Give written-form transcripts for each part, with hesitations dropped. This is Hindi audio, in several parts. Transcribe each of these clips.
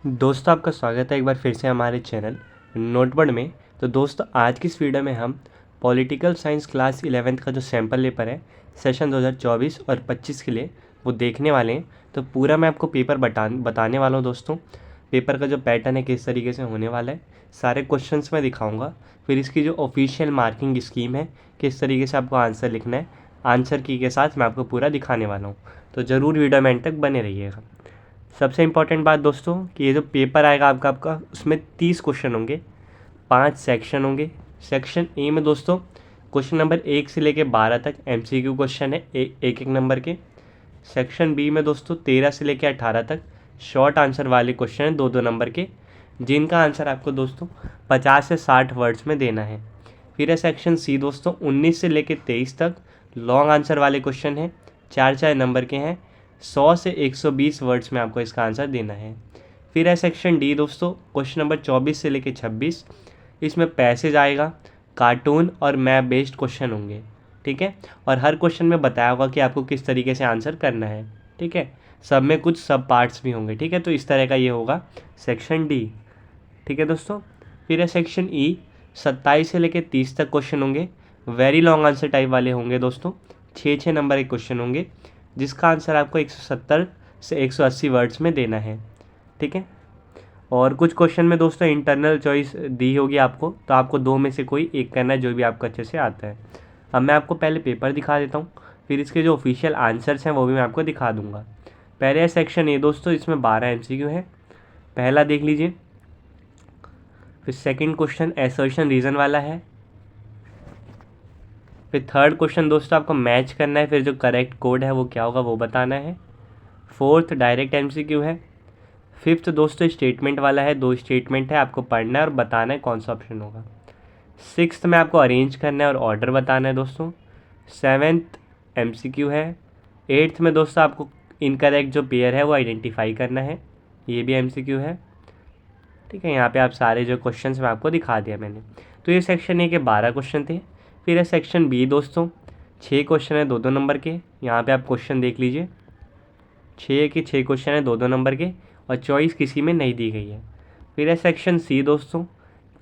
दोस्तों आपका स्वागत है एक बार फिर से हमारे चैनल नोटबोर्ड में। तो दोस्तों आज की इस वीडियो में हम पॉलिटिकल साइंस क्लास 11th का जो सैम्पल पेपर है सेशन 2024 और 25 के लिए वो देखने वाले हैं। तो पूरा मैं आपको पेपर बताने वाला हूँ दोस्तों। पेपर का जो पैटर्न है किस तरीके से होने वाला है सारे क्वेश्चंस मैं दिखाऊँगा। फिर इसकी जो ऑफिशियल मार्किंग स्कीम है किस तरीके से आपको आंसर लिखना है, आंसर की के साथ मैं आपको पूरा दिखाने वाला हूँ। तो ज़रूर वीडियो में एंड तक बने रहिएगा। सबसे इम्पॉर्टेंट बात दोस्तों कि ये जो पेपर आएगा आपका उसमें 30 क्वेश्चन होंगे, 5 सेक्शन होंगे। सेक्शन ए में दोस्तों क्वेश्चन नंबर 1 से लेकर 12 तक एमसीक्यू क्वेश्चन है एक एक नंबर के। सेक्शन बी में दोस्तों 13 से लेकर 18 तक शॉर्ट आंसर वाले क्वेश्चन हैं 2-2 नंबर के, जिनका आंसर आपको दोस्तों 50 से 60 वर्ड्स में देना है। फिर है सेक्शन सी दोस्तों 19 से लेकर 23 तक लॉन्ग आंसर वाले क्वेश्चन हैं, 4-4 नंबर के हैं, 100 से 120 वर्ड्स में आपको इसका आंसर देना है। फिर है सेक्शन डी दोस्तों क्वेश्चन नंबर 24 से लेकर 26, इसमें पैसेज आएगा, कार्टून और मैप बेस्ड क्वेश्चन होंगे। ठीक है, और हर क्वेश्चन में बताया होगा कि आपको किस तरीके से आंसर करना है। ठीक है, सब में कुछ सब पार्ट्स भी होंगे। ठीक है, तो इस तरह का ये होगा सेक्शन डी। ठीक है दोस्तों, फिर है सेक्शन ई 27 से लेकर 30 तक क्वेश्चन होंगे, वेरी लॉन्ग आंसर टाइप वाले होंगे दोस्तों, 6-6 नंबर के क्वेश्चन होंगे, जिसका आंसर आपको 170 से 180 वर्ड्स में देना है। ठीक है, और कुछ क्वेश्चन में दोस्तों इंटरनल चॉइस दी होगी आपको, तो आपको दो में से कोई एक करना है जो भी आपको अच्छे से आता है। अब मैं आपको पहले पेपर दिखा देता हूँ, फिर इसके जो ऑफिशियल आंसर्स हैं वो भी मैं आपको दिखा दूंगा। पहले सेक्शन ए दोस्तों, इसमें 12 एमसीक्यू है। पहला देख लीजिए। फिर सेकंड क्वेश्चन एसर्शन रीज़न वाला है। फिर थर्ड क्वेश्चन दोस्तों आपको मैच करना है, फिर जो करेक्ट कोड है वो क्या होगा वो बताना है। फोर्थ डायरेक्ट एमसीक्यू है। फिफ्थ दोस्तों स्टेटमेंट वाला है, 2 स्टेटमेंट है, आपको पढ़ना है और बताना है कौन सा ऑप्शन होगा। सिक्स्थ में आपको अरेंज करना है और ऑर्डर बताना है दोस्तों। सेवेंथ एमसीक्यू है। एट्थ में दोस्तों आपको इनकरेक्ट जो पेयर है वो आइडेंटिफाई करना है, ये भी एमसीक्यू है। ठीक है, यहाँ पे आप सारे जो क्वेश्चंस मैं आपको दिखा दिया मैंने। तो ये सेक्शन ए के 12 क्वेश्चन थे। फिर है सेक्शन बी दोस्तों, 6 क्वेश्चन है 2-2 नंबर के। यहाँ पे आप क्वेश्चन देख लीजिए, 6 के 6 क्वेश्चन है 2-2 नंबर के, और चॉइस किसी में नहीं दी गई है। फिर है सेक्शन सी दोस्तों,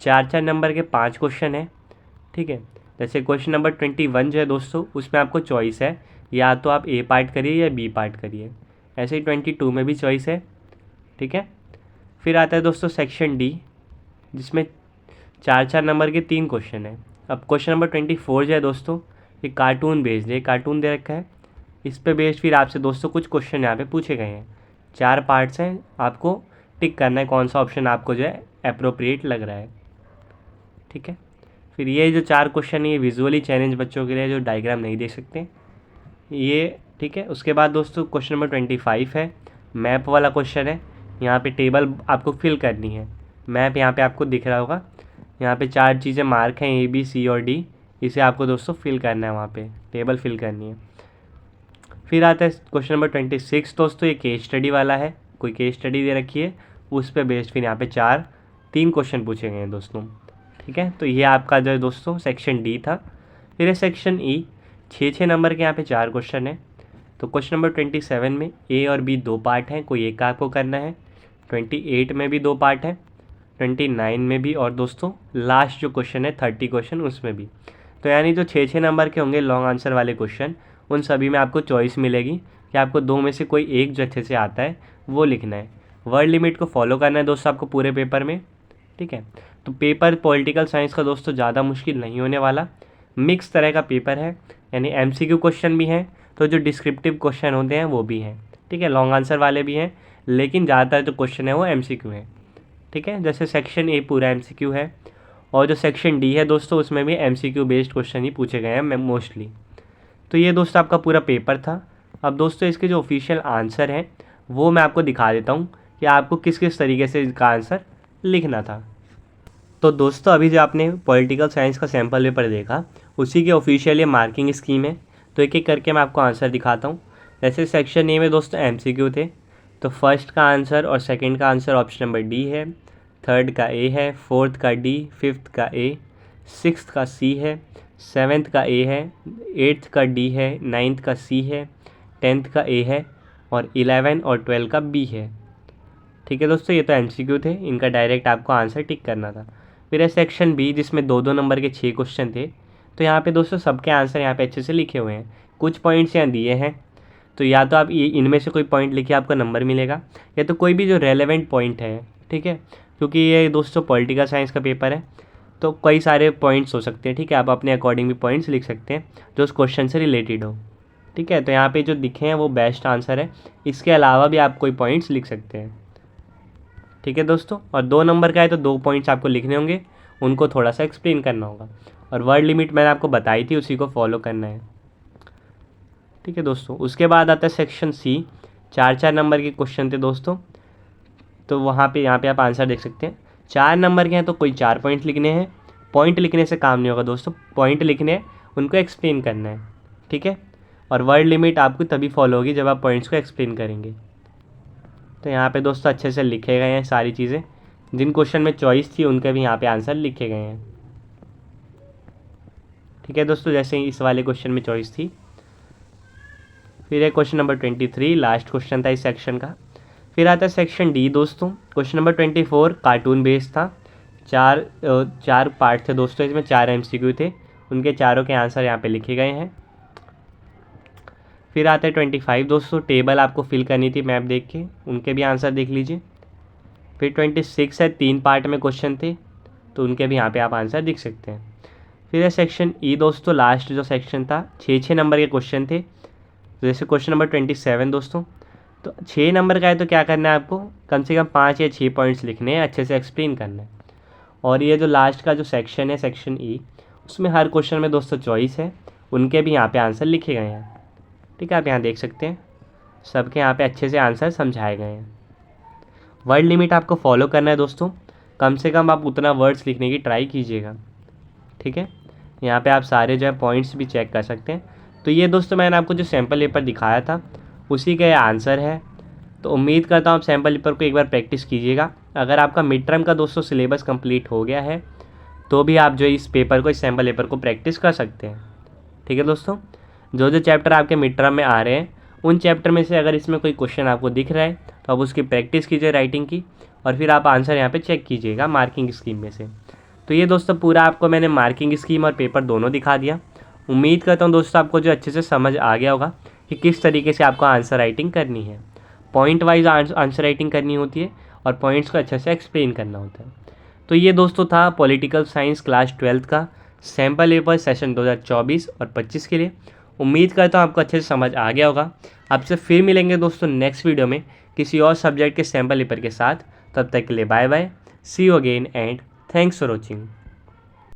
4-4 नंबर के 5 क्वेश्चन है। ठीक है, जैसे क्वेश्चन नंबर 21 जो है दोस्तों, उसमें आपको चॉइस है, या तो आप ए पार्ट करिए या बी पार्ट करिए। ऐसे ही 22 में भी चॉइस है। ठीक है, फिर आता है दोस्तों सेक्शन डी, जिसमें 4-4 नंबर के 3 क्वेश्चन है। अब क्वेश्चन नंबर 24 जो है दोस्तों, ये कार्टून बेस्ड है, कार्टून दे रखा है, इस पे बेस्ड फिर आपसे दोस्तों कुछ क्वेश्चन यहाँ पे पूछे गए हैं। 4 पार्ट्स हैं, आपको टिक करना है कौन सा ऑप्शन आपको जो है अप्रोप्रिएट लग रहा है। ठीक है, फिर ये जो 4 क्वेश्चन है ये विजुअली चैलेंज बच्चों के लिए जो डायग्राम नहीं देख सकते ये। ठीक है, उसके बाद दोस्तों क्वेश्चन नंबर 25 है, मैप वाला क्वेश्चन है। यहाँ पे टेबल आपको फिल करनी है, मैप यहाँ पे आपको दिख रहा होगा, यहाँ पे 4 चीज़ें मार्क हैं ए बी सी और डी, इसे आपको दोस्तों फिल करना है, वहाँ पे टेबल फिल करनी है। फिर आता है क्वेश्चन नंबर 26 दोस्तों, ये केस स्टडी वाला है, कोई केस स्टडी दे रखी है उस पर बेस्ड फिर यहाँ पे 3 क्वेश्चन पूछे गए हैं दोस्तों। ठीक है, तो ये आपका जो है दोस्तों सेक्शन डी था। फिर है सेक्शन ई, 6-6 नंबर के यहाँ पे 4 क्वेश्चन है। तो क्वेश्चन नंबर 27 में ए और बी 2 पार्ट हैं, कोई एक का आपको करना है। 28 में भी 2 पार्ट है, 29 में भी, और दोस्तों लास्ट जो क्वेश्चन है 30 क्वेश्चन उसमें भी। तो यानी जो 6-6 नंबर के होंगे लॉन्ग आंसर वाले क्वेश्चन, उन सभी में आपको चॉइस मिलेगी कि आपको 2 में से कोई एक जो अच्छे से आता है वो लिखना है। वर्ड लिमिट को फॉलो करना है दोस्तों आपको पूरे पेपर में। ठीक है, तो पेपर पॉलिटिकल साइंस का दोस्तों ज़्यादा मुश्किल नहीं होने वाला, मिक्स तरह का पेपर है, यानी एमसीक्यू क्वेश्चन भी हैं, तो जो डिस्क्रिप्टिव क्वेश्चन होते हैं वो भी हैं। ठीक है, लॉन्ग आंसर वाले भी हैं, लेकिन ज़्यादातर जो क्वेश्चन है वो एमसीक्यू हैं। ठीक है, जैसे सेक्शन ए पूरा एमसीक्यू है, और जो सेक्शन डी है दोस्तों उसमें भी एमसीक्यू बेस्ड क्वेश्चन ही पूछे गए हैं मोस्टली। तो ये दोस्तों आपका पूरा पेपर था। अब दोस्तों इसके जो ऑफिशियल आंसर हैं वो मैं आपको दिखा देता हूँ कि आपको किस किस तरीके से इसका आंसर लिखना था। तो दोस्तों अभी जो आपने पॉलिटिकल साइंस का सैम्पल पेपर देखा उसी के ऑफिशियल ये मार्किंग स्कीम है। तो एक एक करके मैं आपको आंसर दिखाता हूँ। जैसे सेक्शन ए में दोस्तों एमसीक्यू थे, तो फर्स्ट का आंसर और सेकंड का आंसर ऑप्शन नंबर डी है, थर्ड का ए है, फोर्थ का डी, फिफ्थ का ए, सिक्स्थ का सी है, सेवेंथ का ए है, एट्थ का डी है, नाइन्थ का सी है, 10th का ए है, और 11 और 12 का बी है। ठीक है दोस्तों, ये तो MCQ थे, इनका डायरेक्ट आपको आंसर टिक करना था। फिर है सेक्शन बी, जिसमें 2-2 नंबर के 6 क्वेश्चन थे। तो यहाँ पे दोस्तों सबके आंसर यहाँ पे अच्छे से लिखे हुए हैं, कुछ पॉइंट्स यहाँ दिए हैं, तो या तो आप ये इनमें से कोई पॉइंट लिखिए, आपको नंबर मिलेगा, या तो कोई भी जो रेलेवेंट पॉइंट है, ठीक है, क्योंकि ये दोस्तों पॉलिटिकल साइंस का पेपर है, तो कई सारे पॉइंट्स हो सकते हैं, ठीक है, आप अपने अकॉर्डिंग भी पॉइंट्स लिख सकते हैं जो उस क्वेश्चन से रिलेटेड हो, ठीक है। तो यहाँ पे जो दिखे हैं वो बेस्ट आंसर है, इसके अलावा भी आप कोई पॉइंट्स लिख सकते हैं, ठीक है दोस्तों। और 2 नंबर का है तो 2 पॉइंट्स आपको लिखने होंगे, उनको थोड़ा सा एक्सप्लेन करना होगा, और वर्ड लिमिट मैंने आपको बताई थी, उसी को फॉलो करना है, ठीक है दोस्तों। उसके बाद आता है सेक्शन सी, 4-4 नंबर के क्वेश्चन थे दोस्तों, तो वहाँ पे यहाँ पे आप आंसर देख सकते हैं। 4 नंबर के हैं तो कोई 4 पॉइंट लिखने हैं, पॉइंट लिखने से काम नहीं होगा दोस्तों, पॉइंट लिखने हैं, उनको एक्सप्लेन करना है, ठीक है। और वर्ड लिमिट आपको तभी फॉलो होगी जब आप पॉइंट्स को एक्सप्लेन करेंगे। तो यहाँ पे दोस्तों अच्छे से लिखे गए हैं सारी चीज़ें, जिन क्वेश्चन में चॉइस थी उनके भी यहाँ पे आंसर लिखे गए हैं, ठीक है दोस्तों, जैसे इस वाले क्वेश्चन में चॉइस थी। फिर है क्वेश्चन नंबर 23, लास्ट क्वेश्चन था इस सेक्शन का। फिर आता है सेक्शन डी दोस्तों, क्वेश्चन नंबर 24 कार्टून बेस्ड था, 4 पार्ट थे दोस्तों, इसमें 4 MCQ थे, उनके चारों के आंसर यहाँ पे लिखे गए हैं। फिर आता है 25 दोस्तों, टेबल आपको फिल करनी थी मैप देख के, उनके भी आंसर देख लीजिए। फिर 26 है, 3 पार्ट में क्वेश्चन थे, तो उनके भी यहाँ पे आप आंसर देख सकते हैं। फिर है सेक्शन ई दोस्तों, लास्ट जो सेक्शन था, 6-6 नंबर के क्वेश्चन थे, जैसे क्वेश्चन नंबर 27 दोस्तों, तो 6 नंबर का है तो क्या करना है आपको, कम से कम 5 या 6 पॉइंट्स लिखने हैं, अच्छे से एक्सप्लेन करना है। और ये जो लास्ट का जो सेक्शन है, सेक्शन ई, उसमें हर क्वेश्चन में दोस्तों चॉइस है, उनके भी यहाँ पे आंसर लिखे गए हैं, ठीक है, आप यहाँ देख सकते हैं, सबके यहाँ पे अच्छे से आंसर समझाए गए हैं। वर्ड लिमिट आपको फॉलो करना है दोस्तों, कम से कम आप उतना वर्ड्स लिखने की ट्राई कीजिएगा, ठीक है। यहाँ पे आप सारे जो है पॉइंट्स भी चेक कर सकते हैं। तो ये दोस्तों मैंने आपको जो सैम्पल पेपर दिखाया था उसी का आंसर है, तो उम्मीद करता हूँ आप सैम्पल पेपर को एक बार प्रैक्टिस कीजिएगा। अगर आपका मिड टर्म का दोस्तों सिलेबस कंप्लीट हो गया है तो भी आप जो इस पेपर को, इस सैम्पल पेपर को प्रैक्टिस कर सकते हैं, ठीक है दोस्तों। जो जो चैप्टर आपके मिड टर्म में आ रहे हैं उन चैप्टर में से अगर इसमें कोई क्वेश्चन आपको दिख रहा है तो आप उसकी प्रैक्टिस कीजिए राइटिंग की, और फिर आप आंसर यहाँ पे चेक कीजिएगा मार्किंग स्कीम में से। तो ये दोस्तों पूरा आपको मैंने मार्किंग स्कीम और पेपर दोनों दिखा दिया। उम्मीद करता हूँ दोस्तों आपको जो अच्छे से समझ आ गया होगा कि किस तरीके से आपको आंसर राइटिंग करनी है, पॉइंट वाइज आंसर राइटिंग करनी होती है और पॉइंट्स को अच्छे से एक्सप्लेन करना होता है। तो ये दोस्तों था पॉलिटिकल साइंस क्लास 12 का सैम्पल पेपर सेशन 2024 और 25 के लिए। उम्मीद करता हूँ आपको अच्छे से समझ आ गया होगा। आपसे फिर मिलेंगे दोस्तों नेक्स्ट वीडियो में किसी और सब्जेक्ट के सैम्पल पेपर के साथ। तब तक के लिए bye bye, see you again and thanks for watching.